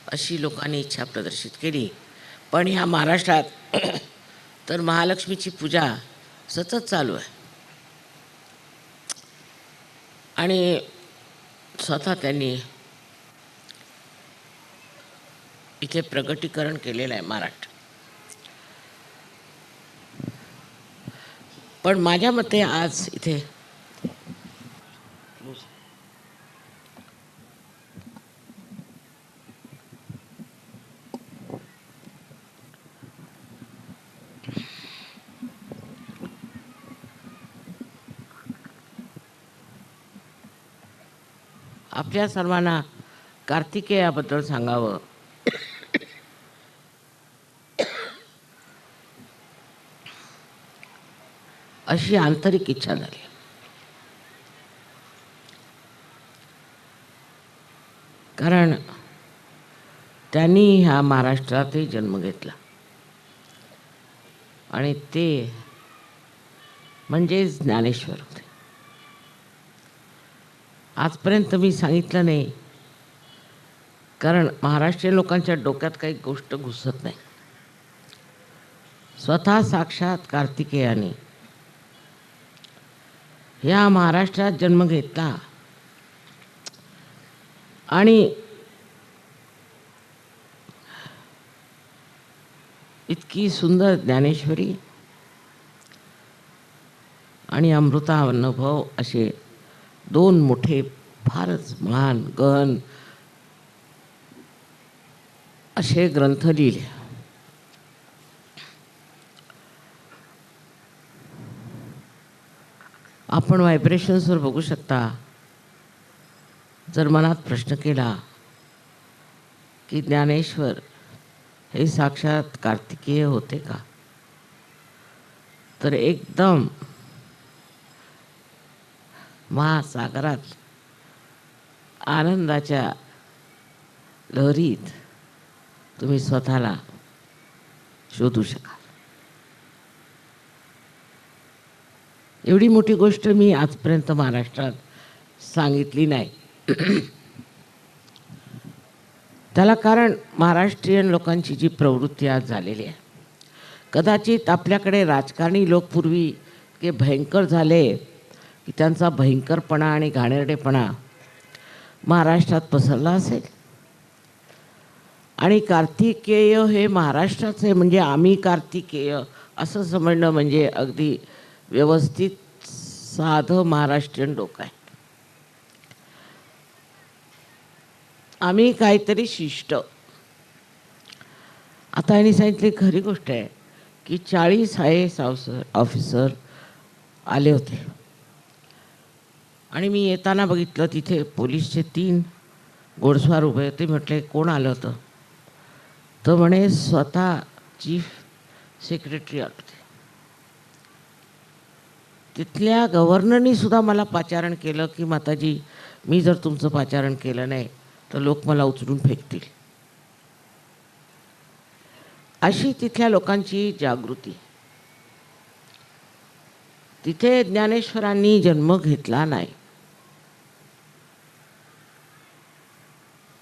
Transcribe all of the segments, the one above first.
अशी लोकांनी इच्छा प्रदर्शित केली. पण ह्या महाराष्ट्रात तर महालक्ष्मीची पूजा सतत चालू आहे आणि स्वतः त्यांनी इथे प्रगटीकरण केलेलं आहे महाराष्ट्र. पण माझ्या मते आज इथे आपल्या सर्वांना कार्तिकेयाबद्दल सांगावं अशी आंतरिक इच्छा झाली. कारण त्यांनी ह्या महाराष्ट्रातही जन्म घेतला आणि ते म्हणजे ज्ञानेश्वर होते. आजपर्यंत मी सांगितलं नाही कारण महाराष्ट्रीय लोकांच्या डोक्यात काही गोष्ट घुसत नाही. स्वतः साक्षात कार्तिकेयाने ह्या महाराष्ट्रात जन्म घेतला आणि इतकी सुंदर ज्ञानेश्वरी आणि अमृतानुभव असे दोन मोठे फारच महान गहन असे ग्रंथ लिहिले. आपण व्हायब्रेशन्सवर बघू शकता. जर मनात प्रश्न केला की ज्ञानेश्वर हे साक्षात कार्तिकेय होते का, तर एकदम महासागरात आनंदाच्या लहरीत तुम्ही स्वतःला शोधू शकाल. एवढी मोठी गोष्ट मी आजपर्यंत महाराष्ट्रात सांगितली नाही. त्याला कारण महाराष्ट्रीयन लोकांची जी प्रवृत्ती आज झालेली आहे. कदाचित आपल्याकडे राजकारणी लोक पूर्वी इतके भयंकर झाले की त्यांचा भयंकरपणा आणि घाणेरडेपणा महाराष्ट्रात पसरला असेल. आणि कार्तिकेय हे महाराष्ट्राचे म्हणजे आम्ही कार्तिकेय असं समजणं म्हणजे अगदी व्यवस्थित साधं महाराष्ट्रीयन डोकं आहे. आम्ही काहीतरी शिष्ट. आता यांनी सांगितली खरी गोष्ट आहे की 40 IAS ऑफिसर आले होते आणि मी येताना बघितलं तिथे पोलीसचे 3 घोडस्वार उभे होते. म्हटले कोण आलं होतं? तर म्हणे स्वतः चीफ सेक्रेटरी आले होते. तिथल्या गव्हर्नरनी सुद्धा मला पाचारण केलं की माताजी मी जर तुमचं पाचारण केलं नाही तर लोक मला उचलून फेकतील. अशी तिथल्या लोकांची जागृती. तिथे ज्ञानेश्वरांनी जन्म घेतला नाही.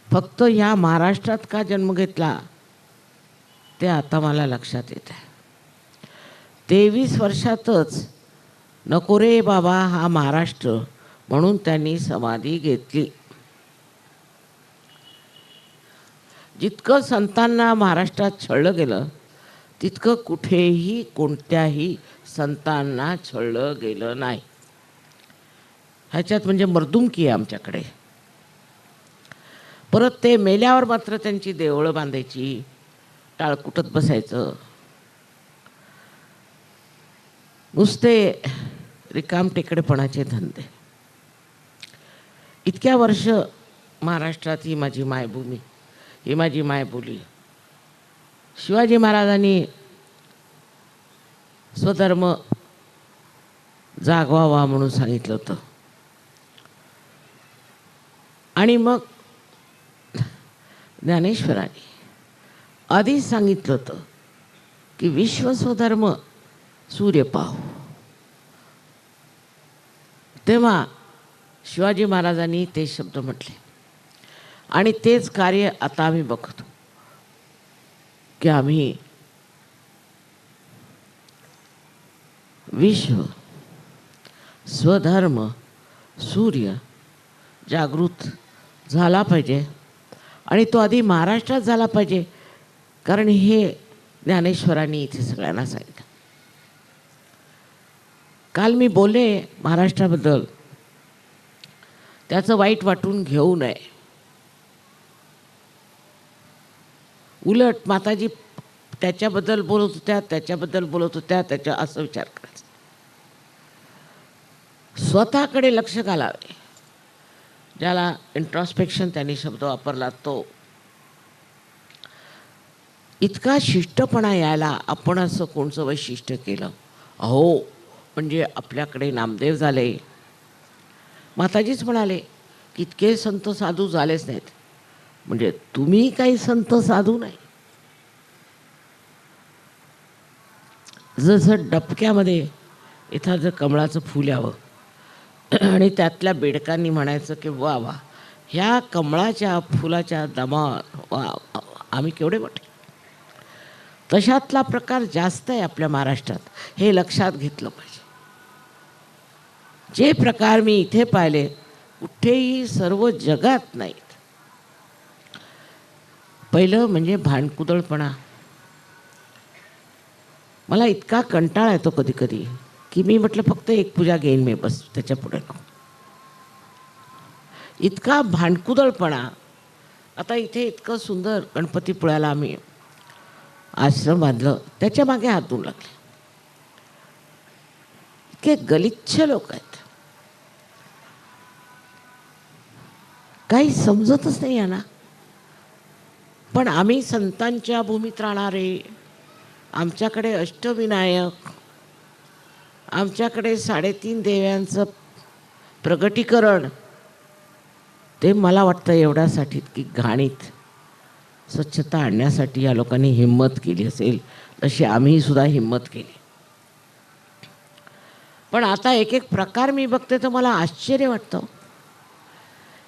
फक्त ह्या महाराष्ट्रात का जन्म घेतला ते आता मला लक्षात येत आहे. 23 वर्षातच नको रे बाबा हा महाराष्ट्र म्हणून त्यांनी समाधी घेतली. जितकं संतांना महाराष्ट्रात छळलं गेलं तितकं कुठेही कोणत्याही संतांना छळलं गेलं नाही. ह्याच्यात म्हणजे मर्दुमकी आहे आमच्याकडे. परत ते मेल्यावर मात्र त्यांची देवळं बांधायची, टाळकुटत बसायचं, नुसते रिकामटेकडेपणाचे धंदे. इतक्या वर्ष महाराष्ट्रात ही माझी मायभूमी, ही माझी मायबोली. शिवाजी महाराजांनी स्वधर्म जागवावा म्हणून सांगितलं होतं आणि मग ज्ञानेश्वरांनी आधीच सांगितलं होतं की विश्व स्वधर्म सूर्य पाहू. तेव्हा शिवाजी महाराजांनी ते शब्द म्हटले आणि तेच कार्य आता आम्ही बघतो की आम्ही विश्व स्वधर्म सूर्य जागृत झाला पाहिजे आणि तो आधी महाराष्ट्रात झाला पाहिजे, कारण हे ज्ञानेश्वरांनी इथे सगळ्यांना सांगितलं. काल मी बोलले महाराष्ट्राबद्दल, त्याचं वाईट वाटून घेऊ नये. उलट माताजी त्याच्याबद्दल बोलत होत्या, त्याच्याबद्दल बोलत होत्या, त्याच्या असं विचार करायचा. स्वतःकडे लक्ष घालावे, ज्याला इंट्रॉस्पेक्शन त्यांनी शब्द वापरला तो. इतका शिष्टपणा यायला आपण असं कोणचं वैशिष्ट्य केलं? अहो, म्हणजे आपल्याकडे नामदेव झाले. माताजीच म्हणाले की इतके संत साधू झालेच नाहीत. म्हणजे तुम्ही काही संत साधू नाही. जसं डबक्यामध्ये एखादं कमळाचं फूल यावं आणि त्यातल्या बेडकांनी म्हणायचं की वा वा, ह्या कमळाच्या फुलाच्या दमा वा, आम्ही केवढे मोठे. तशातला प्रकार जास्त आहे आपल्या महाराष्ट्रात, हे लक्षात घेतलं पाहिजे. जे प्रकार मी इथे पाहिले कुठेही सर्व जगात नाहीत. पहिलं म्हणजे भांडकुदळपणा. मला इतका कंटाळा येतो कधी कधी की मी म्हटलं फक्त एक पूजा घेईन मी, बस, त्याच्या पुढे नको. इतका भांडकुदळपणा. आता इथे इतकं सुंदर गणपतीपुळ्याला आम्ही आश्रम बांधलं, त्याच्या मागे हात धुवून लागले. इतके गलिच्छ लोक आहेत, काही समजतच नाही यांना. पण आम्ही संतांच्या भूमीत राहणारे, आमच्याकडे अष्टविनायक, आमच्याकडे 3.5 देव्यांचं प्रगटीकरण, ते मला वाटतं एवढ्यासाठी की घाणीत स्वच्छता आणण्यासाठी या लोकांनी हिंमत केली असेल, तशी आम्ही सुद्धा हिंमत केली. पण आता एक एक प्रकार मी बघते तर मला आश्चर्य वाटतं.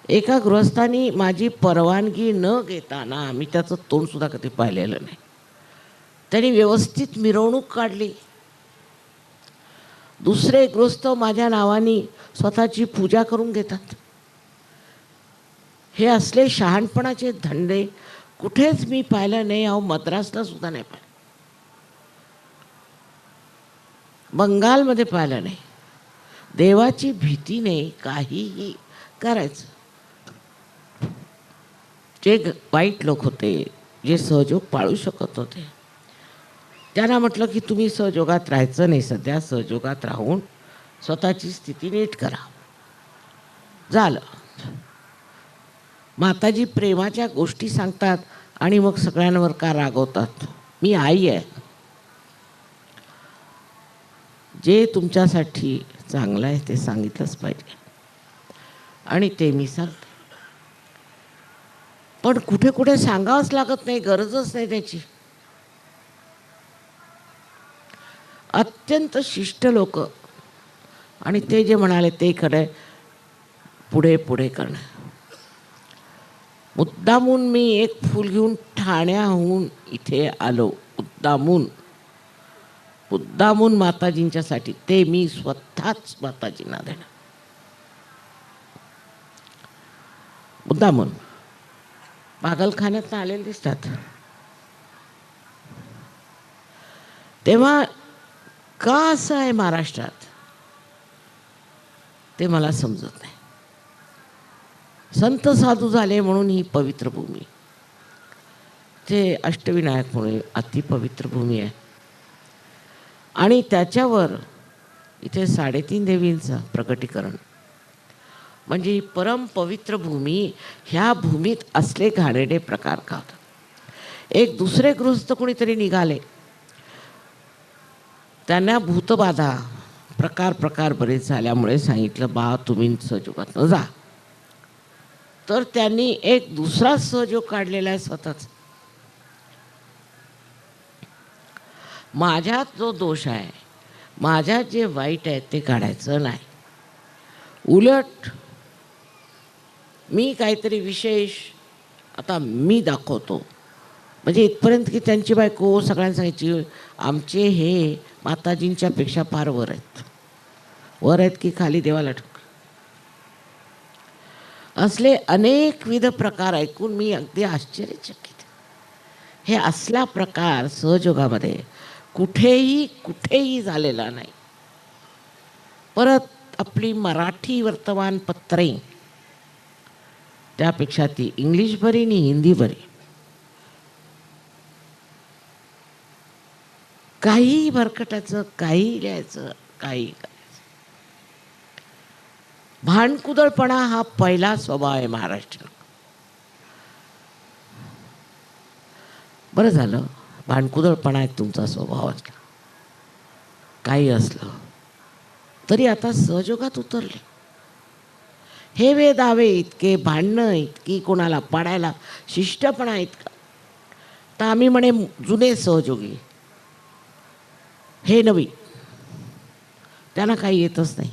एका गृहस्थानी माझी परवानगी न घेताना, मी त्याचं तोंडसुद्धा कधी पाहिलेलं नाही, त्यांनी व्यवस्थित मिरवणूक काढली. दुसरे गृहस्थ माझ्या नावाने स्वतःची पूजा करून घेतात. हे असले शहाणपणाचे धंदे कुठेच मी पाहिलं नाही. अहो, मद्रासला सुद्धा नाही पाहिलं, बंगालमध्ये पाहिलं नाही. देवाची भीती नाही, काहीही करायचं. जे वाईट लोक होते, जे सहयोग पाळू शकत होते, त्यांना म्हटलं की तुम्ही सहयोगात राहायचं नाही, सध्या सहयोगात राहून स्वतःची स्थिती नीट करा. झालं. माताजी प्रेमाच्या गोष्टी सांगतात आणि मग सगळ्यांवर का रागवतात? मी आई आहे. जे तुमच्यासाठी चांगलं आहे ते सांगितलंच पाहिजे आणि ते मी सांगते. पण कुठे कुठे सांगावंच लागत नाही, गरजच नाही त्याची. अत्यंत शिष्ट लोक, आणि ते जे म्हणाले ते खरं, पुढे पुढे करणं. मुद्दामून मी एक फूल घेऊन ठाण्याहून इथे आलो, मुद्दामून माताजींच्यासाठी. ते मी स्वतःच माताजींना देणार, मुद्दामून. पागलखान्यात आलेले दिसतात. तेव्हा का असं आहे महाराष्ट्रात ते मला समजत नाही. संत साधू झाले म्हणून ही पवित्र भूमी, ते अष्टविनायक म्हणून अतिपवित्र भूमी आहे. आणि त्याच्यावर इथे 3.5 देवींचं प्रकटीकरण, म्हणजे ही परम पवित्र भूमी. ह्या भूमीत असले घाणेरडे प्रकार का होतात? एक दुसरे गृहस्थ कोणीतरी निघाले, त्यांना भूतबाधा प्रकार बरेच झाल्यामुळे सांगितलं, बा तुम्ही सहयोगात न जा. तर त्यांनी एक दुसरा सहयोग काढलेला आहे स्वतःच. माझ्यात जो दोष आहे, माझ्यात जे वाईट आहे ते काढायचं नाही. उलट मी काहीतरी विशेष आता मी दाखवतो. म्हणजे इथपर्यंत की त्यांची बायको सगळ्यांना सांगायची आमचे हे माताजींच्या पेक्षा फार वर आहेत. वर आहेत की खाली देवाला ठाऊक. असले अनेकविध प्रकार ऐकून मी अगदी आश्चर्यचकित. हे असला प्रकार सहयोगामध्ये कुठेही झालेला नाही. परत आपली मराठी वर्तमानपत्रे, त्यापेक्षा ती इंग्लिश बरी आणि हिंदी बरी. काही भरकटाचं, काही लिहायचं, काही करायचं. भांडकुदळपणा हा पहिला स्वभाव आहे महाराष्ट्रात. बरं झालं भांडकुदळपणा एक तुमचा स्वभाव असला, काही असलं तरी आता सहयोगात उतरले. हे दावे इतके, भांडणं इतकी, कोणाला पाडायला शिष्टपणा इतका. तर आम्ही म्हणे जुने सहयोगी, हे नवी, त्यांना काही येतच नाही.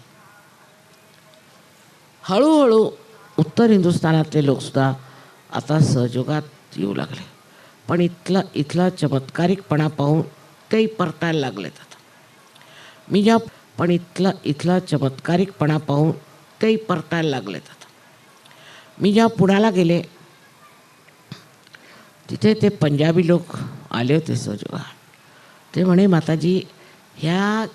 हळूहळू उत्तर हिंदुस्थानातले लोकसुद्धा आता सहयोगात येऊ लागले. पण इथला चमत्कारिकपणा पाहून तेही परतायला लागलेत आता. इथला चमत्कारिकपणा पाहून तेही परतायला लागलेत आता. मी जेव्हा पुण्याला गेले तिथे ते पंजाबी लोक आले होते सहयोगात. ते म्हणे माताजी ह्या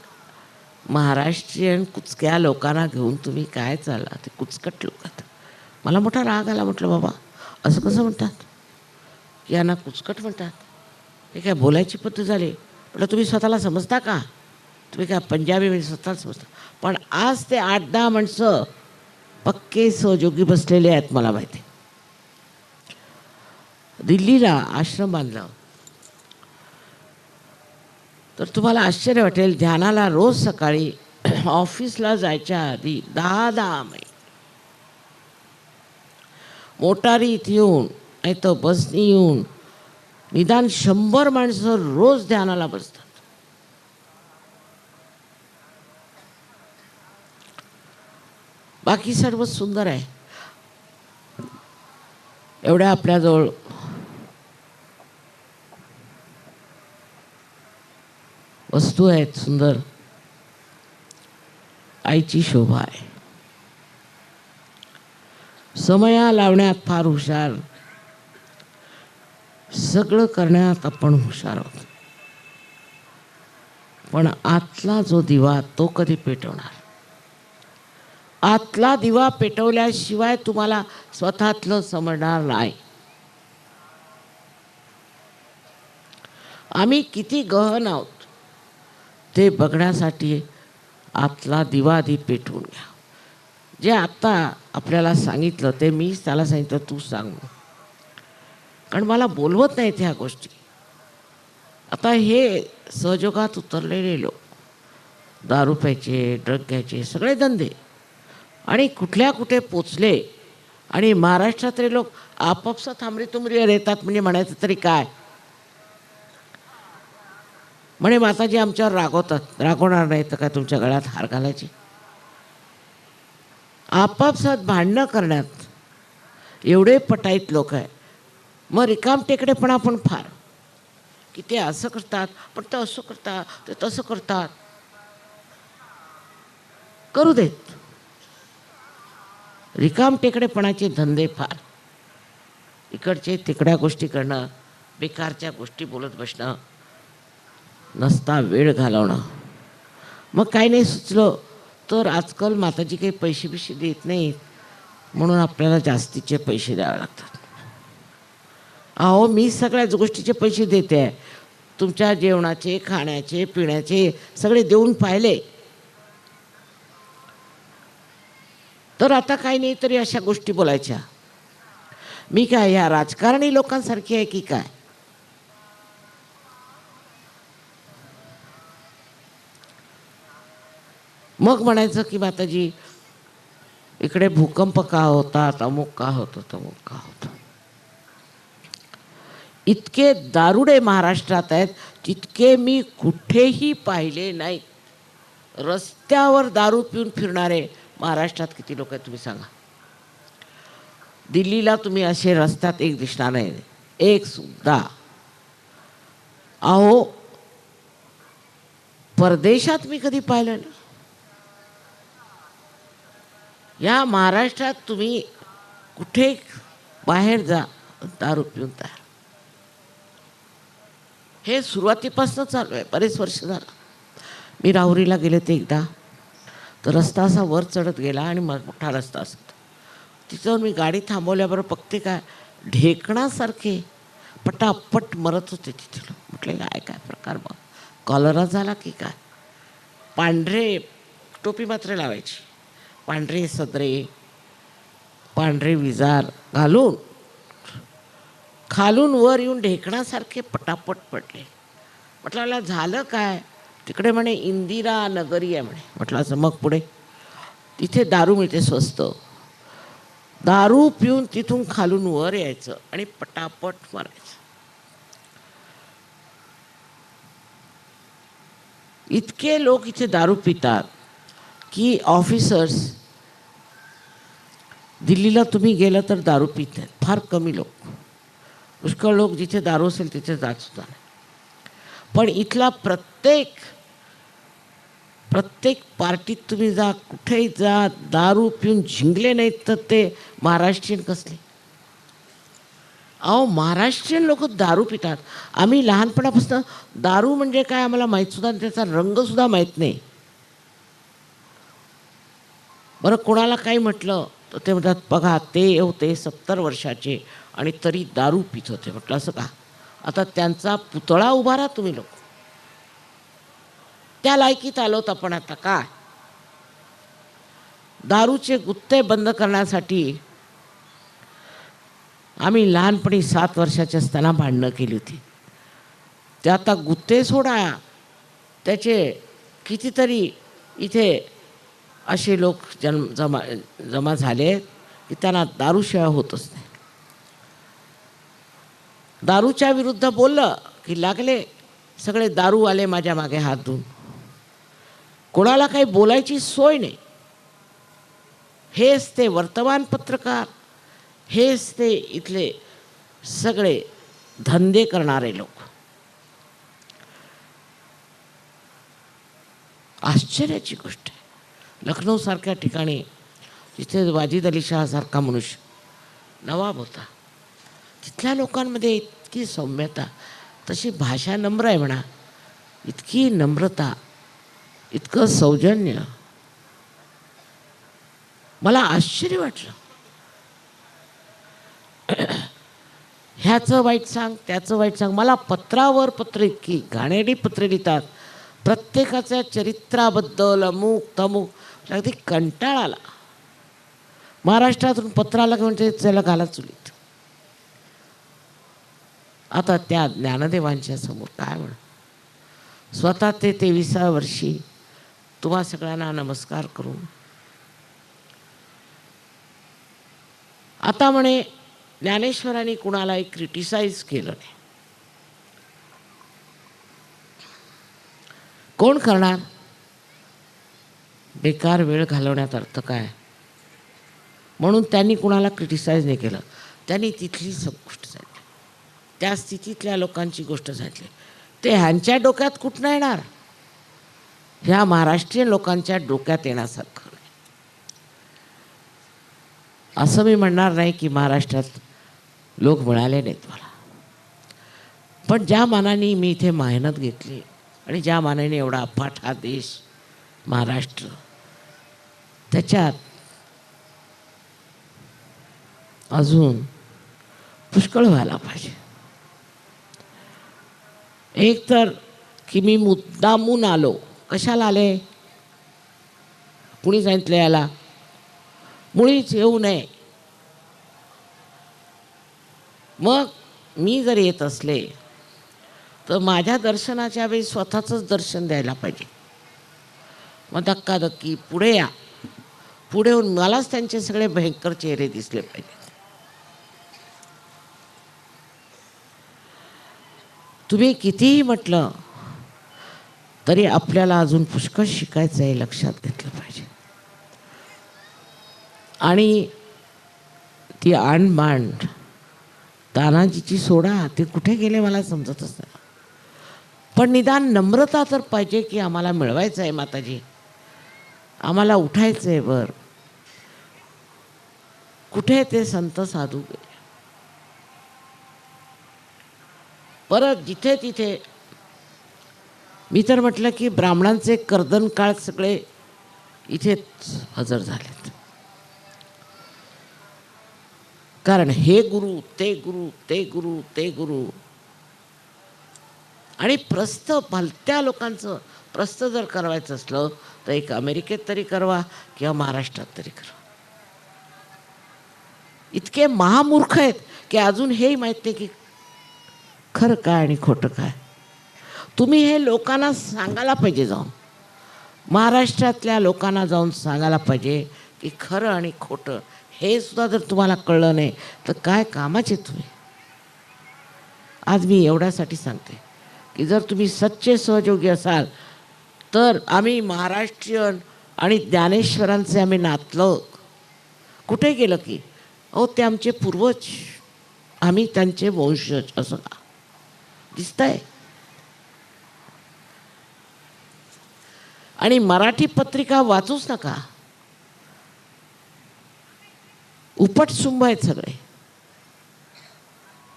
महाराष्ट्रीयन कुचक्या लोकांना घेऊन तुम्ही काय चालला, ते कुचकट लोक आहेत. मला मोठा राग आला. म्हटलं बाबा असं कसं म्हणतात, यांना कुचकट म्हणतात, हे काय बोलायची पद्धत झाली. म्हटलं तुम्ही स्वतःला समजता का, तुम्ही काय पंजाबी म्हणजे स्वतःला समजता. पण आज ते 8-10 माणसं पक्के सहयोगी बसलेले आहेत. मला माहिती दिल्लीला आश्रम बांधला तर तुम्हाला आश्चर्य वाटेल, ध्यानाला रोज सकाळी ऑफिसला जायच्या आधी 10 मैल मोटारीत येऊन नाही तर बसनी येऊन निदान 100 माणसं रोज ध्यानाला बसतात. बाकी सर्व सुंदर आहे. एवढ्या आपल्याजवळ वस्तू आहेत सुंदर, आईची शोभा आहे. समया लावण्यात फार हुशार, सगळं करण्यात आपण हुशार आहोत. पण आतला जो दिवा तो कधी पेटवणार. आतला दिवा पेटवल्याशिवाय तुम्हाला स्वतःतलं समजणार नाही. आम्ही किती गहन आहोत ते बघण्यासाठी आतला दिवा आधी पेटवून घ्या. जे आत्ता आपल्याला सांगितलं ते मीच त्याला सांगितलं तू सांग, कारण मला बोलवत नाहीत ह्या गोष्टी. आता हे सहयोगात उतरलेले लोक दारू प्यायचे, ड्रग घ्यायचे, सगळे धंदे, आणि कुठे पोचले. आणि महाराष्ट्रातले लोक आपापसात थांबरी येतात. म्हणजे म्हणायचं तरी काय, म्हणे माताजी आमच्यावर रागवतात. रागवणार नाही तर काय तुमच्या गळ्यात हार घालायचे. आपापसात भांडणं करण्यात एवढे पटाईत लोक आहे. मग रिकाम टेकडेपणा पण फार, की ते असं करतात, पण ते असं करतात, ते तसं करतात. करू देत. रिकाम टेकडेपणाचे धंदे फार. इकडचे तिकड्या गोष्टी करणं, बेकारच्या गोष्टी बोलत बसणं, नसता वेळ घालवणं. मग काही नाही सुचलं तर आजकाल माताजी काही पैसे देत नाहीत, म्हणून आपल्याला जास्तीचे पैसे द्यावे लागतात. अहो मी सगळ्याच गोष्टीचे पैसे देते आहे. तुमच्या जेवणाचे, खाण्याचे, पिण्याचे सगळे देऊन पाहिले. तर आता काही नाही तरी अशा गोष्टी बोलायच्या. मी काय या राजकारणी लोकांसारखी आहे की काय. मग म्हणायचं की माताजी इकडे भूकंप का होतात, अमुक का होतं, तमुक का होतं. इतके दारुडे महाराष्ट्रात आहेत तितके मी कुठेही पाहिले नाही. रस्त्यावर दारू पिऊन फिरणारे महाराष्ट्रात किती लोक आहेत तुम्ही सांगा. दिल्लीला तुम्ही असे रस्त्यात एक दिसणार नाही, एक सुद्धा. अहो परदेशात मी कधी पाहिलं नाही. या महाराष्ट्रात तुम्ही कुठे बाहेर जा, दारू पिऊन तयार. हे सुरुवातीपासून चालू आहे, बरेच वर्ष झालं. मी राहुरीला गेले ते एकदा, तर रस्ता असा वर चढत गेला आणि मोठा रस्ता असतो. तिथं मी गाडी थांबवल्याबरोबर बघते काय ढेकणासारखे पटापट मरत होते तिथे. म्हटलं काय प्रकार, मग कॉलरा झाला की काय. पांढरे टोपी मात्र लावायची, पांढरे सदरे, पांढरे विजार घालून खालून वर येऊन ढेकणासारखे पटापट पडले. म्हटलं मला झालं काय. तिकडे म्हणे इंदिरा नगरी आहे म्हणे. म्हटलं असं. मग पुढे तिथे दारू मिळते स्वस्त, दारू पिऊन तिथून खालून वर यायचं आणि पटापट मारायचं. इतके लोक इथे दारू पितात की ऑफिसर्स, दिल्लीला तुम्ही गेलं तर दारू पित नाहीत, फार कमी लोक. पुष्कळ लोक जिथे दारू असेल तिथे जात सुद्धा नाही. पण इथला प्रत्येक पार्टीत तुम्ही जा, कुठेही जा, दारू पिऊन झिंगले नाहीत तर ते महाराष्ट्रीयन कसले. अहो महाराष्ट्रीयन लोक दारू पितात. आम्ही लहानपणापासून दारू म्हणजे काय आम्हाला माहीतसुद्धा, त्याचा रंगसुद्धा माहीत नाही. बरं कोणाला काही म्हटलं तर ते म्हणतात बघा ते होते 70 वर्षाचे आणि तरी दारू पित होते. म्हटलं असं का. आता त्यांचा पुतळा उभारा तुम्ही लोक, त्या लायकीत आलोत आपण आता. काय दारूचे गुत्ते बंद करण्यासाठी आम्ही लहानपणी 7 वर्षाचे असताना भांडणं केली होती. ते आता गुत्ते सोडा, त्याचे कितीतरी इथे असे लोक जमा झाले की त्यांना दारूशिवाय होतच नाही. दारूच्या विरुद्ध बोललं की लागले सगळे दारूवाले माझ्या मागे हात धुवून. कोणाला काही बोलायची सोय नाही. हेच ते वर्तमानपत्रकार, हेच ते इथले सगळे धंदे करणारे लोक. आश्चर्याची गोष्ट आहे. लखनौसारख्या ठिकाणी जिथे वाजिद अली शाहसारखा मनुष्य नवाब होता, तिथल्या लोकांमध्ये इतकी सौम्यता, तशी भाषा नम्र आहे म्हणा, इतकी नम्रता, इतकं सौजन्य. मला आश्चर्य वाटलं. ह्याचं वाईट सांग, त्याचं वाईट सांग. मला पत्रावर पत्र, इतकी घाणेरडी पत्रे लिहितात प्रत्येकाच्या चरित्राबद्दल, अमुक तमुक. अगदी कंटाळा आला. महाराष्ट्रातून पत्र आला घेऊन ते त्याला घाला चुलीत. आता त्या ज्ञानदेवांच्या समोर काय म्हण. स्वतः ते 23व्या वर्षी तुम्हा सगळ्यांना नमस्कार करून आता म्हणे ज्ञानेश्वरांनी कुणालाही क्रिटिसाइज केलं नाही. कोण करणार. बेकार वेळ घालवण्यात अर्थ काय. म्हणून त्यांनी कुणाला क्रिटिसाइज नाही केलं. त्यांनी तिथली सब गोष्ट सांगितली, त्या स्थितीतल्या लोकांची गोष्ट सांगितली. ते ह्यांच्या डोक्यात कुठनं येणार. ह्या महाराष्ट्रीयन लोकांच्या डोक्यात येण्यासारखं नाही. असं मी म्हणणार नाही की महाराष्ट्रात लोक मिळाले नाहीत मला, पण ज्या मानाने मी इथे मेहनत घेतली आणि ज्या मानाने एवढा अफाट हा देश महाराष्ट्र, त्याच्यात अजून पुष्कळ व्हायला पाहिजे. एक तर की मी मुद्दामून आलो. कशाला आले. कुणी सांगितलं याला. मुळीच येऊ नये. मग मी जर येत असले तर माझ्या दर्शनाच्या वेळी स्वतःचंच दर्शन द्यायला पाहिजे. मग धक्काधक्की पुढे या, पुढे येऊन मलाच त्यांचे सगळे भयंकर चेहरे दिसले पाहिजे. तुम्ही कितीही म्हटलं तरी आपल्याला अजून पुष्कळ शिकायचं आहे, लक्षात घेतलं पाहिजे. आणि ती आणबांड तानाजीची सोडा, ते कुठे गेले मला समजतच नाही. पण निदान नम्रता तर पाहिजे की आम्हाला मिळवायचं आहे माताजी, आम्हाला उठायचं आहे वर. कुठे ते संत साधू गेले. परत जिथे तिथे मी तर म्हटलं की ब्राह्मणांचे कर्दन काळ सगळे इथेच हजर झालेत. कारण हे गुरु ते गुरु ते गुरु ते गुरु. आणि प्रस्थ भलत्या लोकांचं प्रस्थ जर करायचं असलं तर एक अमेरिकेत तरी करवा किंवा महाराष्ट्रात तरी करवा. इतके महामूर्ख आहेत की अजून हेही माहीत नाही की खरं काय आणि खोटं काय. तुम्ही हे लोकांना सांगायला पाहिजे, जाऊन महाराष्ट्रातल्या लोकांना जाऊन सांगायला पाहिजे की खरं आणि खोटं हे सुद्धा जर तुम्हाला कळलं नाही तर काय कामाचे तुम्ही. आज मी एवढ्यासाठी सांगते की जर तुम्ही सच्चे सहयोगी असाल तर आम्ही महाराष्ट्रीयन आणि ज्ञानेश्वरांचे आम्ही नातलं कुठे गेलं की अहो ते आमचे पूर्वज, आम्ही त्यांचे वंशज असं दिसतंय. आणि मराठी पत्रिका वाचूच नका, उपटसुंब आहेत सगळे.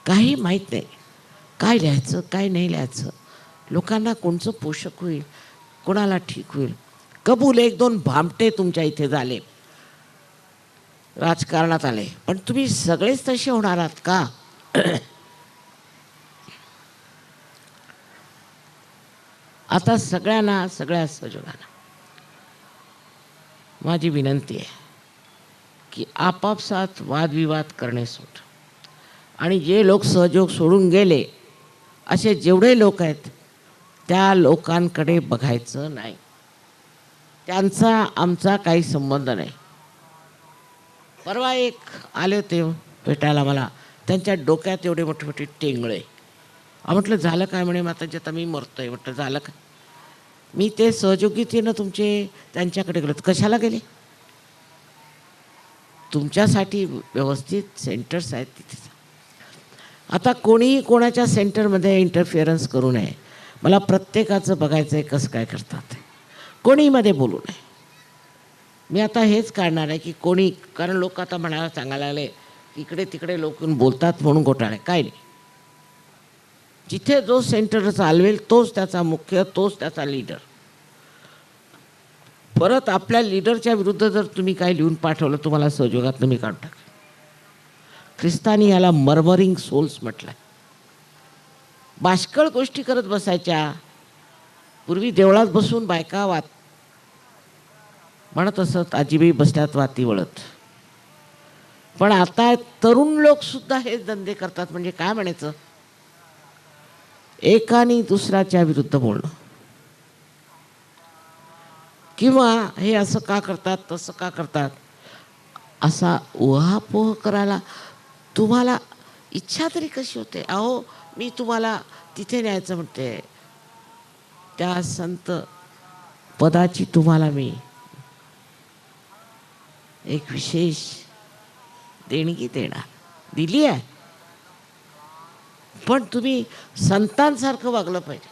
काही माहीत नाही काय लिहायचं काय नाही लिहायचं, लोकांना कोणचं पोषक होईल कोणाला ठीक होईल. कबूल एक दोन भामटे तुमच्या इथे झाले, राजकारणात आले, पण तुम्ही सगळेच तसे होणार आहात का? आता सगळ्यांना, सगळ्या सहयोगांना माझी विनंती आहे की आपापसात वादविवाद करणे सोड. आणि जे लोक सहयोग सोडून गेले असे जेवढे लोक आहेत त्या लोकांकडे बघायचं नाही. त्यांचा आमचा काही संबंध नाही. परवा एक आले होते भेटायला मला, त्यांच्या डोक्यात एवढे मोठे मोठे टेंगळे. म्हटलं झालं काय? म्हणे माताजी आता मी मरतोय. म्हटलं झालं काय? मी ते सहयोगी ते ना तुमचे त्यांच्याकडे गेलो. कशाला गेले? तुमच्यासाठी व्यवस्थित सेंटर्स आहेत तिथे. आता कोणीही कोणाच्या सेंटरमध्ये इंटरफिअरन्स करू नये. मला प्रत्येकाचं बघायचं आहे कसं काय करतात, कोणीही मध्ये बोलू नये. मी आता हेच काढणार आहे की कोणी, कारण लोक आता म्हणायला सांगायला लागले इकडे तिकडे लोक बोलतात म्हणून घोटाळे. काय नाही, जिथे जो सेंटर चालवेल तोच त्याचा मुख्य, तोच त्याचा लीडर. परत आपल्या लीडरच्या विरुद्ध जर तुम्ही काय लिहून पाठवलं तुम्हाला सहयोगात मी काढून टाक. ख्रिस्तानी याला मर्मरिंग सोल्स म्हटलं. बाष्कळ गोष्टी करत बसायच्या. पूर्वी देवळात बसून बायका म्हणत असत आजीबाई बसल्यात वाती वळत. पण आता तरुण लोक सुद्धा हेच धंदे करतात. म्हणजे काय म्हणायचं, एकाने दुसऱ्याच्या विरुद्ध बोलणं, किंवा हे असं का करतात तसं का करतात असा उहापोह करायला तुम्हाला इच्छा तरी कशी होते? अहो मी तुम्हाला तिथे न्यायचं म्हणते, त्या संत पदाची तुम्हाला मी एक विशेष देणगी देणार, दिली आहे. पण तुम्ही संतांसारखं वागलं पाहिजे.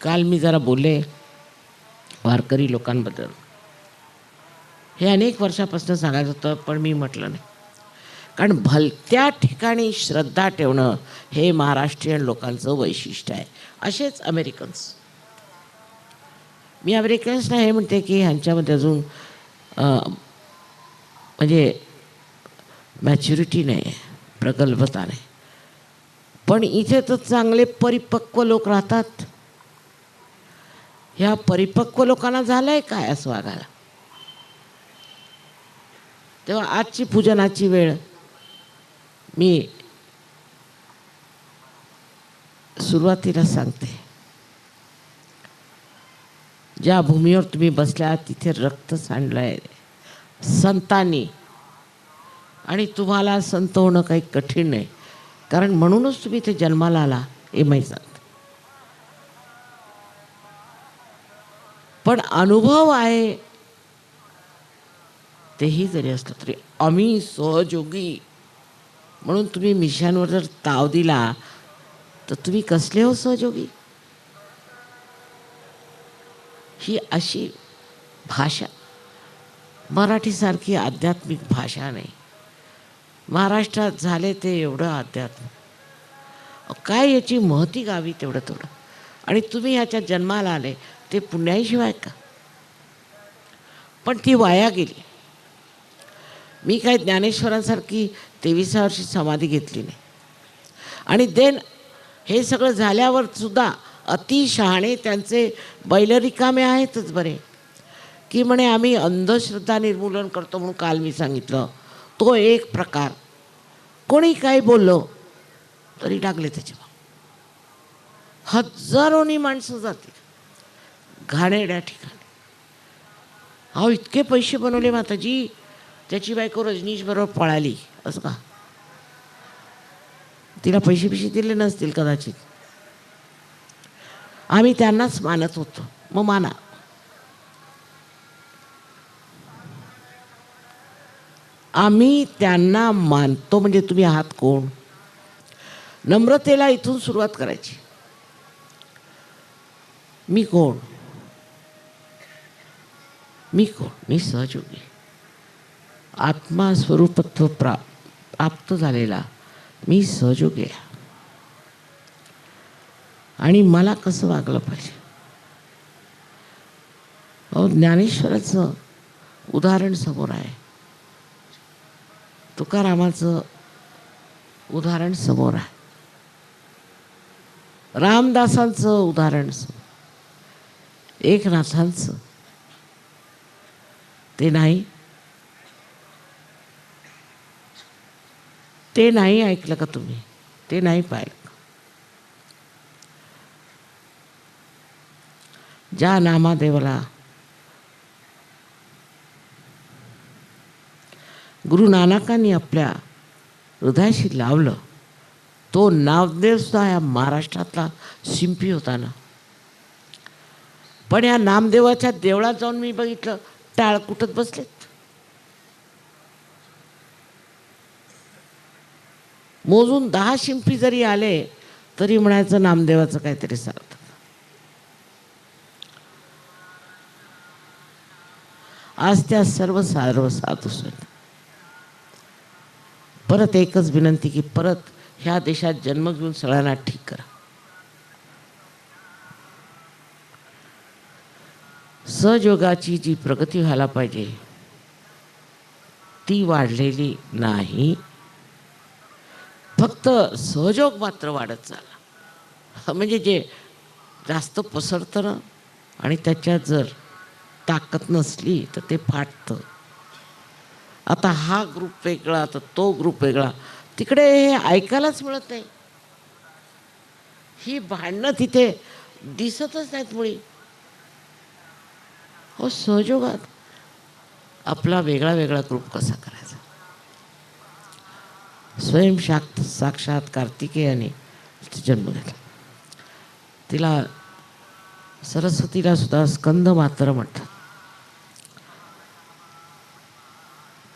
काल मी जरा बोलले वारकरी लोकांबद्दल. हे अनेक वर्षापासून सांगायचं होतं पण मी म्हटलं नाही. कारण भलत्या ठिकाणी श्रद्धा ठेवणं हे महाराष्ट्रीयन लोकांचं वैशिष्ट्य आहे. असेच अमेरिकन्स. मी अमेरिकन्सना हे म्हणते की ह्यांच्यामध्ये अजून म्हणजे मॅच्युरिटी नाही, प्रगल्भता नाही. पण इथे तर चांगले परिपक्व लोक राहतात. ह्या परिपक्व लोकांना झालंय काय असं वागायला? तेव्हा आजची पूजनाची वेळ मी सुरुवातीला सांगते, ज्या भूमीवर तुम्ही बसल्या तिथे रक्त सांडलंय संतांनी. आणि तुम्हाला संत होणं काही कठीण नाही, कारण म्हणूनच तुम्ही इथे जन्माला आला हे माहीत सांगते. पण अनुभव आहे तेही जरी असलं तरी आम्ही सहयोगी म्हणून तुम्ही मिशांवर जर ताव दिला तर तुम्ही कसले हो सहयोगी? ही अशी भाषा मराठीसारखी आध्यात्मिक भाषा नाही. महाराष्ट्रात झाले ते एवढं अध्यात्म, काय याची महती गावी तेवढं तेवढं. आणि तुम्ही ह्याच्या जन्माला आले ते पुण्याशिवाय का? पण ती वाया गेली. मी काय ज्ञानेश्वरांसारखी 23व्या वर्षी समाधी घेतली नाही. आणि देन हे सगळं झाल्यावर सुद्धा अति शहाणे त्यांचे बैल रिकामे आहेतच बरे, की म्हणे आम्ही अंधश्रद्धा निर्मूलन करतो म्हणून काल मी सांगितलं. तो एक प्रकार, कोणी काही बोललो तरी लागले त्याच्या हजारोनी माणसं जातील घाणेरड्या ठिकाणी. अहो इतके पैसे बनवले माताजी, त्याची बायको रजनीश बरोबर पळाली असं का? तिला पैसे दिले नसतील कदाचित. आम्ही त्यांनाच मानत होतो, मग माना. आम्ही त्यांना मानतो म्हणजे तुम्ही आहात कोण? नम्रतेला इथून सुरुवात करायची. मी कोण? मी कोण? मी सहयोगी, आत्मा स्वरूपत्व प्राप्त झालेला मी सहयोगी आहे. आणि मला कसं वागलं पाहिजे? अहो ज्ञानेश्वराचं उदाहरण समोर आहे, तुकारामाचं उदाहरण समोर आहे, रामदासांचं उदाहरण समोर, एकनाथांचं. ते नाही ऐकलं का तुम्ही? ते नाही पाहिलं का? ज्या नामादेवाला गुरु नानकांनी आपल्या हृदयाशी लावलं, तो नामदेव सुद्धा या महाराष्ट्रातला शिंपी होता ना. पण या नामदेवाच्या देवळात जाऊन मी बघितलं टाळ कुटत बसलेत. मोजून 10 शिंपी जरी आले तरी म्हणायचं नामदेवाचं काहीतरी सार्थ. आज त्या सर्व साधू संत परत एकच विनंती की परत ह्या देशात जन्म घेऊन सगळ्यांना ठीक करा. सहयोगाची जी प्रगती व्हायला पाहिजे ती वाढलेली नाही. फक्त सहयोग मात्र वाढत चालला. म्हणजे जे जास्त पसरतं ना आणि त्याच्यात जर ताकद नसली तर ते फाटतं. आता हा ग्रुप वेगळा, तर तो ग्रुप वेगळा, तिकडे हे ऐकायलाच मिळत नाही. ही भांडणं तिथे दिसतच नाहीत मुळी. हो सहयोगात आपला वेगळा वेगळा ग्रुप कसा करायचा? स्वयं साक्षात कार्तिकेयाने जन्म घेतला. तिला सरस्वतीला सुद्धा स्कंद मात्र म्हणतात.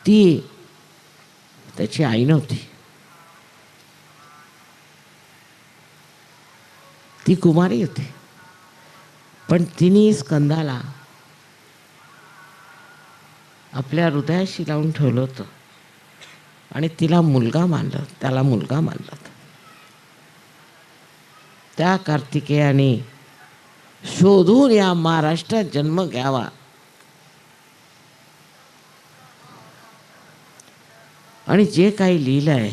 ती त्याची आई नव्हती, ती कुमारी होती. पण तिने स्कंदाला आपल्या हृदयाशी लावून ठेवलं होतं आणि तिला मुलगा मानलं, त्याला मुलगा मानलं. त्या कार्तिकेयाने शोधून या महाराष्ट्रात जन्म घ्यावा आणि जे काही लिहिलं आहे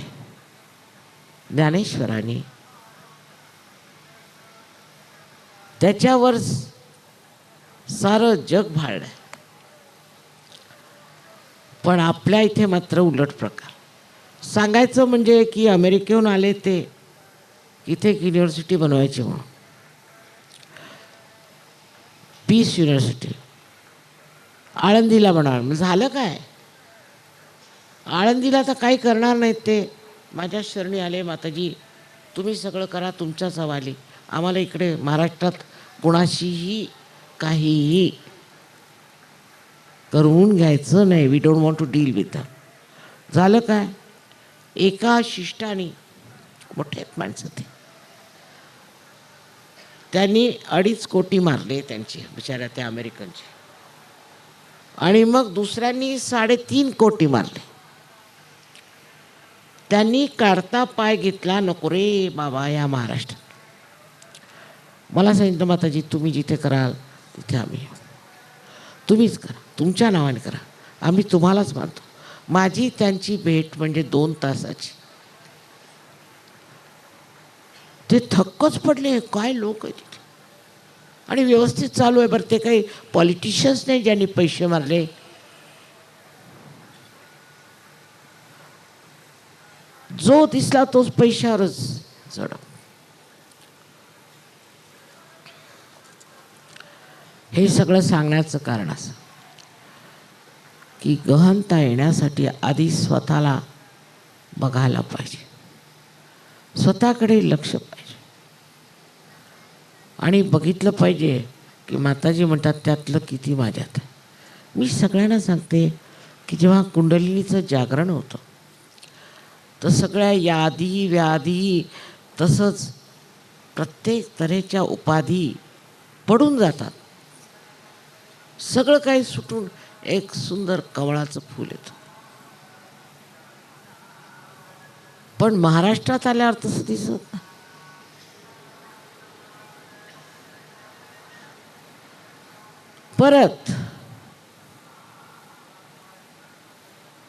ज्ञानेश्वरांनी त्याच्यावर सारं जग भाळलंय. पण आपल्या इथे मात्र उलट प्रकार. सांगायचं म्हणजे की अमेरिकेहून आले ते इथे एक युनिव्हर्सिटी बनवायची म्हणून, पीस युनिव्हर्सिटी आळंदीला बनवणार. झालं काय? आळंदीला तर काही करणार नाहीत ते. माझ्या शरणी आले, माताजी तुम्ही सगळं करा, तुमच्याच हवाली. आम्हाला इकडे महाराष्ट्रात कोणाशीही काहीही करवून घ्यायचं नाही. We don't want to deal with them. झालं काय, एका शिष्टाने, मोठे आहेत माणसं ते, त्यांनी 2.5 कोटी मारले त्यांचे, बिचाऱ्या त्या अमेरिकनचे. आणि मग दुसऱ्यांनी 3.5 कोटी मारले. त्यांनी काढता पाय घेतला, नको रे बाबा या महाराष्ट्रात. मला सांगितलं, माताजी तुम्ही जिथे कराल तिथे आम्ही येऊ. तुम्हीच करा, तुमच्या नावाने करा, आम्ही तुम्हालाच मानतो. माझी त्यांची भेट म्हणजे 2 तासाची. ते थक्कच पडले, काय लोक आहे तिथे. आणि व्यवस्थित चालू आहे बरं. ते काही पॉलिटिशियन्स नाही ज्यांनी पैसे मारले. जो दिसला तोच पैशावरच चढ. हे सगळं सांगण्याचं कारण असं की गहनता येण्यासाठी आधी स्वतःला बघायला पाहिजे, स्वतःकडे लक्ष पाहिजे. आणि बघितलं पाहिजे की माताजी म्हणतात त्यातलं किती माझ्यात आहे. मी सगळ्यांना सांगते की जेव्हा कुंडलिनीचं जागरण होतं तर सगळ्या यादी व्याधी तसंच प्रत्येक तऱ्हेच्या उपाधी पडून जातात. सगळं काही सुटून एक सुंदर कमळाचं फूल येतं. पण महाराष्ट्रात आल्यावर तसं दिसत नाही. परत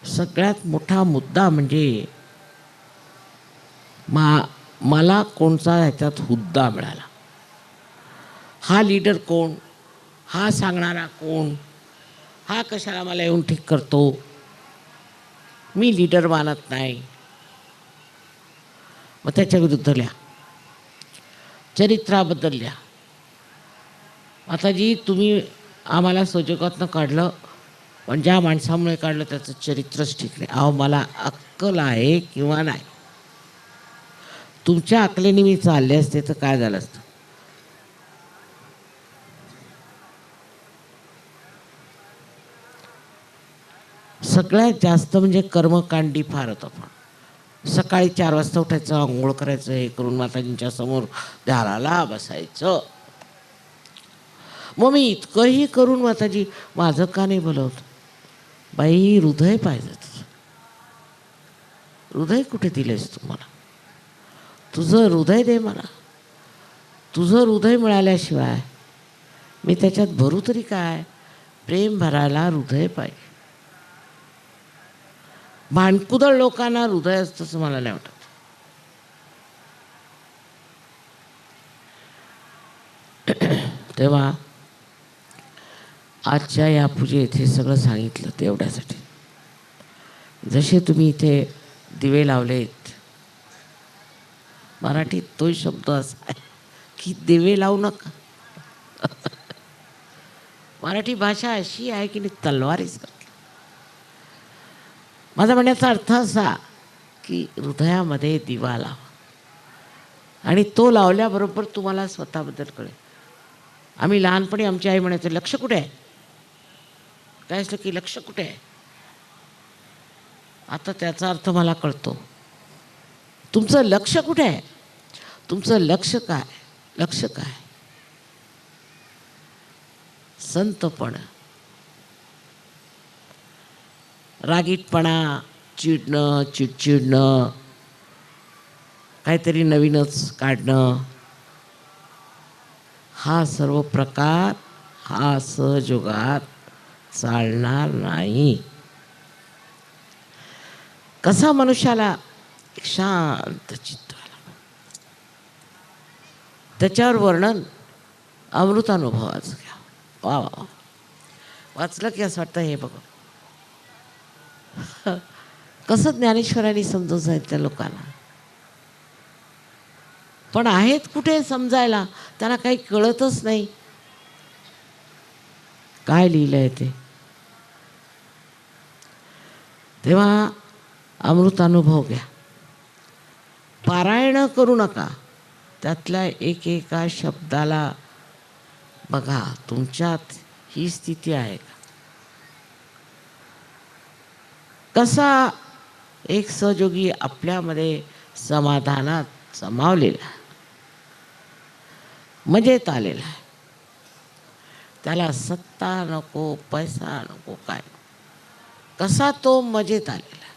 सगळ्यात मोठा मुद्दा म्हणजे मला कोणचा ह्याच्यात हुद्दा मिळाला. हा लीडर कोण, हा सांगणारा कोण, हा कशाला मला येऊन ठीक करतो, मी लीडर मानत नाही. मग त्याच्या विरुद्ध लिहा, चरित्राबद्दल लिहा. माताजी तुम्ही आम्हाला संजोगातनं काढलं, पण ज्या माणसामुळे काढलं त्याचं चरित्रच ठीक नाही. अहो मला अक्कल आहे किंवा नाही, तुमच्या अकलेने मी चालले असते तर काय झालं असतं. सगळ्यात जास्त म्हणजे कर्मकांडी फार होतं. आपण सकाळी 4 वाजता उठायचं, आंघोळ करायचं, हे करून माताजींच्या समोर ध्यानाला बसायचं. मग मी इतकंही करून माताजी माझं का नाही बोलवत. बाई हृदय पाहिजे तुझं. हृदय कुठे दिलेस तुम्हाला, तुझं हृदय दे मला. तुझं हृदय मिळाल्याशिवाय मी त्याच्यात भरू तरी काय. प्रेम भरायला हृदय पाहिजे. भांडकुदळ लोकांना हृदय असतं असं मला नाही वाटत. तेव्हा आजच्या या पूजेत हे सगळं सांगितलं तेवढ्यासाठी. जसे तुम्ही इथे दिवे लावलेत, मराठीत तो शब्द असा आहे की दिवे लावू नका. मराठी भाषा अशी आहे की तलवारीच करते. माझा म्हणण्याचा अर्थ असा की हृदयामध्ये दिवा लावा आणि तो लावल्याबरोबर तुम्हाला स्वतःबद्दल कळेल. आम्ही लहानपणी आमची आई म्हणायचं लक्ष कुठे आहे, काय असलं की लक्ष कुठे आहे. आता त्याचा अर्थ मला कळतो. तुमचं लक्ष कुठे आहे, तुमचं लक्ष काय, लक्ष काय. संतपण, रागीटपणा, चिडणं, चिडचिडणं, काहीतरी नवीनच काढणं, हा सर्व प्रकार हा सहजोगात चालणार नाही. कसा मनुष्याला शांत चित्त आला, त्याच्यावर वर्णन अमृतानुभवाचं घ्या. वा वा, वाचलं की असं वाटतं हे बघा कसं ज्ञानेश्वरांनी समजून सांगितलं लोकांना. पण आहेत कुठे समजायला, त्यांना काही कळतच नाही काय लिहिलंय ते. तेव्हा अमृतानुभव घ्या, पारायण करू नका, त्यातल्या एका शब्दाला बघा तुमच्यात ही स्थिती आहे का. कसा एक सहयोगी आपल्यामध्ये समाधानात समावलेला, मजेत आलेला आहे. त्याला सत्ता नको, पैसा नको, काय कसा तो मजेत आलेला,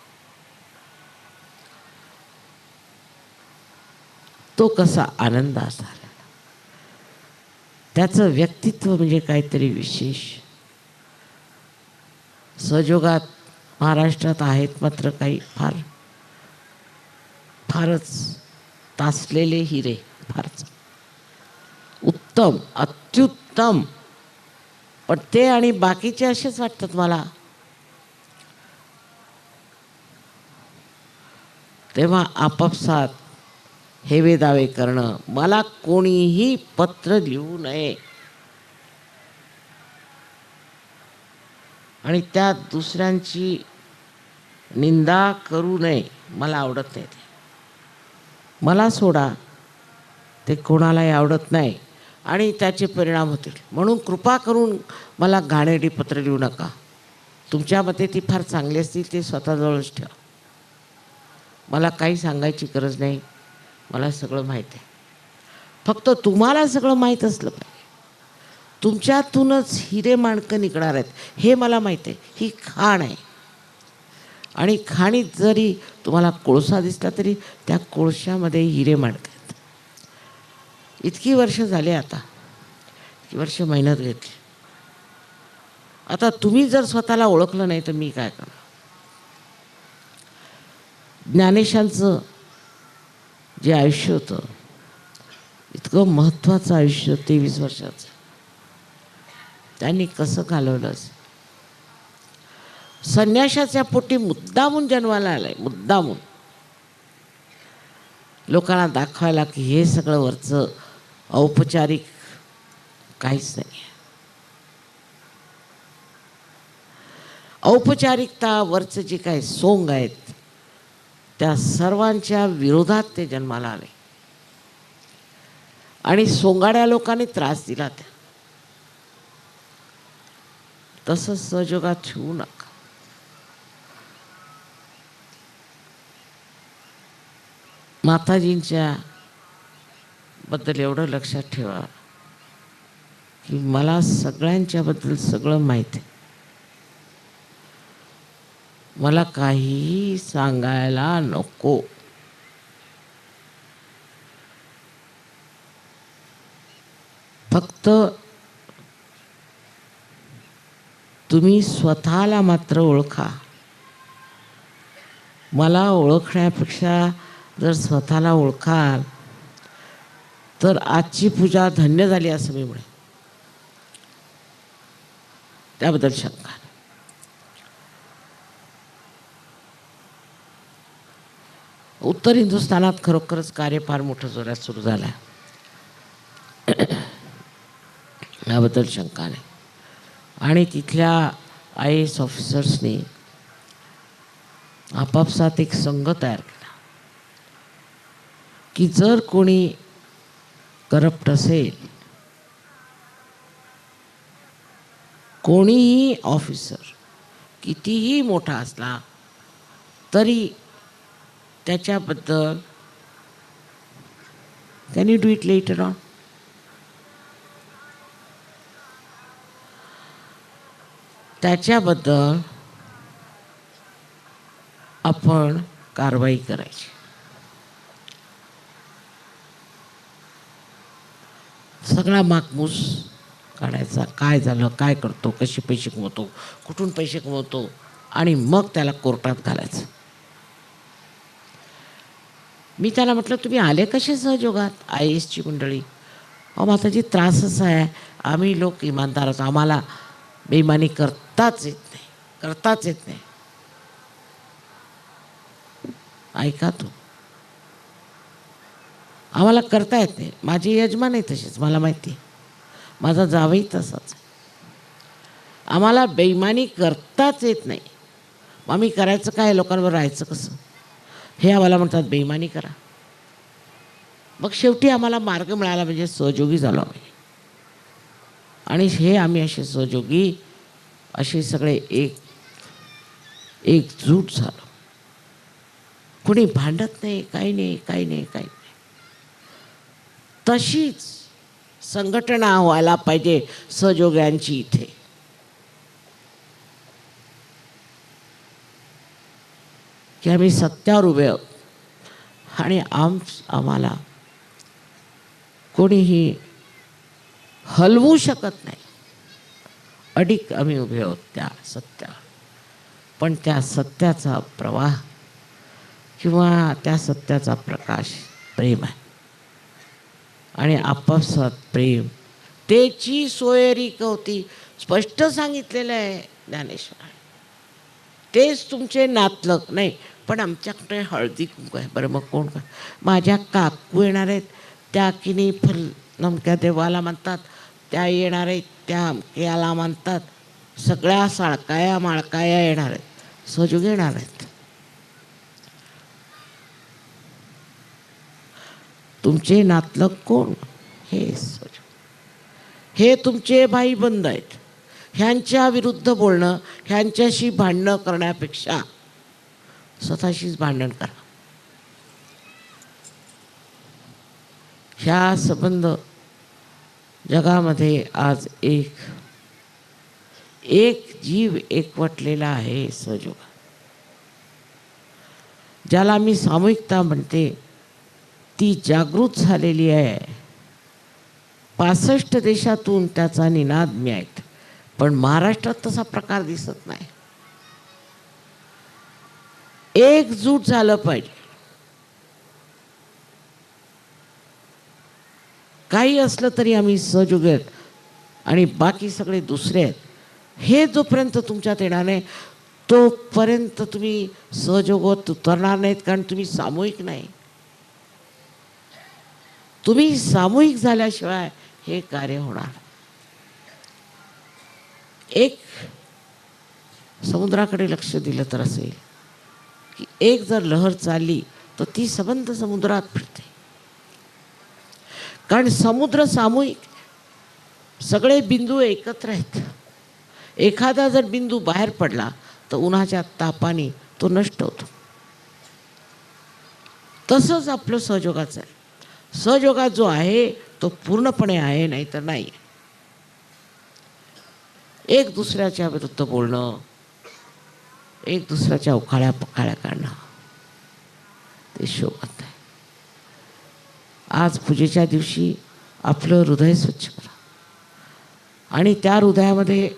तो कसा आनंदात आलेला. त्याचं व्यक्तित्व म्हणजे काहीतरी विशेष. सहयोगात महाराष्ट्रात आहेत मात्र काही फारच तासलेले हिरे, फारच उत्तम, अत्युत्तम. पण ते आणि बाकीचे असेच वाटतात मला. तेव्हा आपापसात हेवे दावे करणं, मला कोणीही पत्र लिहू नये आणि त्यात दुसऱ्यांची निंदा करू नये, मला आवडत नाही. मला सोडा, ते कोणालाही आवडत नाही आणि त्याचे परिणाम होतील. म्हणून कृपा करून मला घाणेरडी पत्र लिहू नका. तुमच्या मते ती फार चांगली असतील, ते स्वतःजवळच ठेवा. मला काही सांगायची गरज नाही, मला सगळं माहीत आहे. फक्त तुम्हाला सगळं माहीत असलं पाहिजे. तुमच्यातूनच हिरे माणकं निघणार आहेत हे मला माहीत आहे. ही खाण आहे आणि खाणीत जरी तुम्हाला कोळसा दिसला तरी त्या कोळशामध्ये हिरे माणकं आहेत. इतकी वर्ष झाले, आता इतकी वर्ष मेहनत घेतली. आता तुम्ही जर स्वतःला ओळखलं नाही तर मी काय करणार. ज्ञानेशांचं जे आयुष्य होतं, इतकं महत्त्वाचं आयुष्य, 23 वर्षाचं, त्यांनी कसं घालवलं. संन्याशाच्या पोटी मुद्दामून जन्माला आलाय, मुद्दामून लोकांना दाखवायला की हे सगळं वरचं औपचारिक काहीच नाही. औपचारिकता वरचं जे काही सोंग आहेत त्या सर्वांच्या विरोधात ते जन्माला आले आणि सोंगाड्या लोकांनी त्रास दिला. त्या तसंच सहयोगात ठेवू नका. माताजींच्या बद्दल एवढं लक्षात ठेवा की मला सगळ्यांच्या बद्दल सगळं माहिती आहे. मला काहीही सांगायला नको. फक्त तुम्ही स्वतःला मात्र ओळखा. मला ओळखण्यापेक्षा जर स्वतःला ओळखाल तर आजची पूजा धन्य झाली असं मी म्हणेन. त्याबद्दल शंका नाही. उत्तर हिंदुस्थानात खरोखरच कार्य फार मोठं जोरात सुरू झालं आहे, याबद्दल शंका नाही. आणि तिथल्या IAS ऑफिसर्सनी आपापसात एक संघ तयार केला की जर कोणी करप्ट असेल, कोणीही ऑफिसर कितीही मोठा असला तरी त्याच्याबद्दल can you do it later on, त्याच्याबद्दल आपण कारवाई करायची. सगळा मागमूस काढायचा. काय झालं, काय करतो, कसे पैसे कमवतो, कुठून पैसे कमवतो, आणि मग त्याला कोर्टात घालायचं. मी त्याला म्हटलं तुम्ही आले कसे सहयोगात, IASची मंडळी. अहो माताजी त्रासच आहे, आम्ही लोक इमानदार आहोत, आम्हाला बेईमानी करताच येत नाही, करताच येत नाही. ऐका तू, आम्हाला करता येत नाही. माझे यजमान आहे तसेच, मला माहिती आहे, माझा जावई तसाच. आम्हाला बेईमानी करताच येत नाही. मग आम्ही करायचं काय, लोकांवर राहायचं कसं, हे आम्हाला म्हणतात बेईमानी करा. मग शेवटी आम्हाला मार्ग मिळाला म्हणजे सहयोगी झालो आम्ही. आणि हे आम्ही असे सहयोगी, असे सगळे एक एकजूट झालो. कोणी भांडत नाही, काही नाही, काही नाही, काही नाही. तशीच संघटना व्हायला पाहिजे सहयोग्यांची इथे. की आम्ही सत्यावर उभे आहोत आणि आम्हाला कोणीही हलवू शकत नाही. अडिग आम्ही उभे आहोत त्या सत्यावर. पण त्या सत्याचा प्रवाह किंवा त्या सत्याचा प्रकाश प्रेम आहे. आणि आपापसात प्रेम त्याची सोयरी होती. स्पष्ट सांगितलेलं आहे ज्ञानेश्वर. तेच तुमचे नातलग नाही. पण आमच्याकडे हळदी कुंकू आहे. बरं मग कोण काय? माझ्या काकू येणार आहेत, त्या किनी फुल नमक्या देवाला म्हणतात, त्या येणार आहेत, त्या अमक्याला म्हणतात. सगळ्या साळकाया माळकाया येणार आहेत, सहजोग येणार आहेत. तुमचे नातलग कोण? हे सहजोग. हे तुमचे भाईबंद आहेत. ह्यांच्या विरुद्ध बोलणं, ह्यांच्याशी भांडणं करण्यापेक्षा स्वतःशीच भांडण करा. ह्या संबंध जगामध्ये आज एक जीव एकवटलेला आहे सहजोग. ज्याला मी सामूहिकता म्हणते ती जागृत झालेली आहे. 65 देशातून त्याचा निनाद मी ऐकते. पण महाराष्ट्रात तसा प्रकार दिसत नाही. एकजूट झालं पाहिजे. काही असलं तरी आम्ही सहयोगी आहेत आणि बाकी सगळे दुसरे आहेत. हे जोपर्यंत तुमच्यात येणार नाही तोपर्यंत तुम्ही सहयोगात उतरणार नाहीत. कारण तुम्ही सामूहिक नाही. तुम्ही सामूहिक झाल्याशिवाय हे कार्य होणार. एक समुद्राकडे लक्ष दिलं तर असेल की एक जर लहर चालली तर ती सबंध समुद्रात फिरते. कारण समुद्र सामूहिक, सगळे बिंदू एकत्र आहेत. एखादा जर बिंदू बाहेर पडला तर उन्हाच्या तापाने तो नष्ट होतो. तसंच आपलं सहयोगाचं आहे. सहयोगात जो आहे तो पूर्णपणे आहे, नाही तर नाही. एक दुसऱ्याच्या विरुद्ध बोलणं, एक दुसऱ्याच्या उखाळ्या पखाळ्या काढणं ते शोभत नाही. आज पूजेच्या दिवशी आपलं हृदय स्वच्छ करा आणि त्या हृदयामध्ये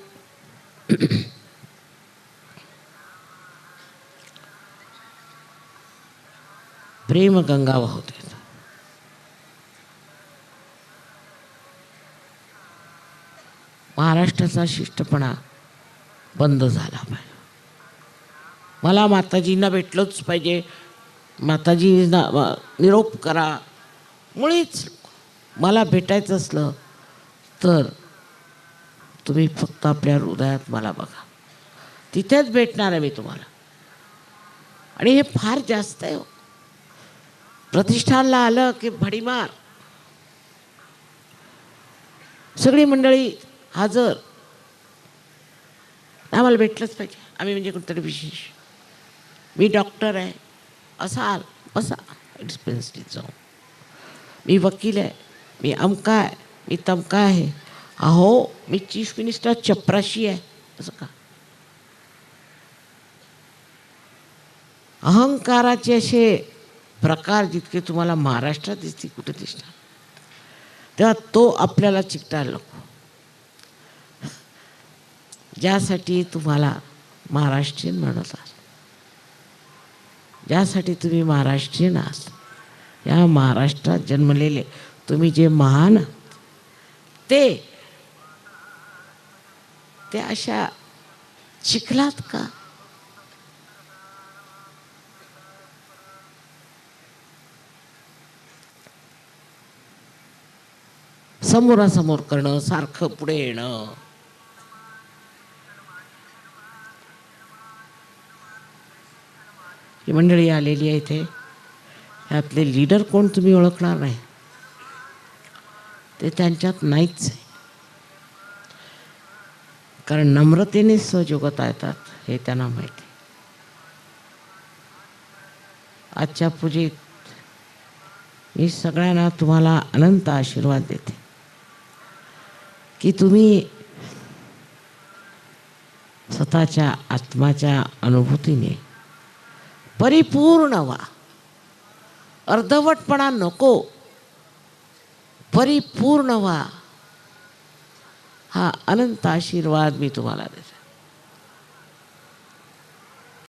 प्रेमगंगा वाहते. महाराष्ट्राचा शिष्टपणा बंद झाला पाहिजे. मला माताजींना भेटलंच पाहिजे, माताजींना निरोप करा. मुळीच मला भेटायचं असलं तर तुम्ही फक्त आपल्या हृदयात मला बघा, तिथेच भेटणार आहे मी तुम्हाला. आणि हे फार जास्त आहे. प्रतिष्ठानला आलं की भडीमार, सगळी मंडळी हजर. आम्हाला भेटलंच पाहिजे, आम्ही म्हणजे कुठतरी विशेष. मी डॉक्टर आहे, असाल बसा एक्सपेन्सली जाऊ. मी वकील आहे, मी अमका आहे, मी तमका आहे. अहो मी चीफ मिनिस्टर चपराशी आहे, असं का? अहंकाराचे असे प्रकार जितके तुम्हाला महाराष्ट्रात दिसतील कुठे दिसणार? तेव्हा तो आपल्याला चिकटायला नको. ज्यासाठी तुम्हाला महाराष्ट्रीयन म्हणत आहात, ज्यासाठी तुम्ही महाराष्ट्रीयन आहात, या महाराष्ट्रात जन्मलेले तुम्ही जे महान ते अशा चिखलात का? समोरासमोर करणं, सारखं पुढे येणं, ही मंडळी आलेली आहे इथे. यातले लीडर कोण तुम्ही ओळखणार नाही, ते त्यांच्यात नाहीच आहे. कारण नम्रतेने सहयोगात येतात हे त्यांना माहिती. आजच्या पूजेत मी सगळ्यांना तुम्हाला अनंत आशीर्वाद देते की तुम्ही स्वतःच्या आत्माच्या अनुभूतीने परिपूर्ण व्हा. अर्धवटपणा नको, परिपूर्ण व्हा. हा अनंत आशीर्वाद मी तुम्हाला देते.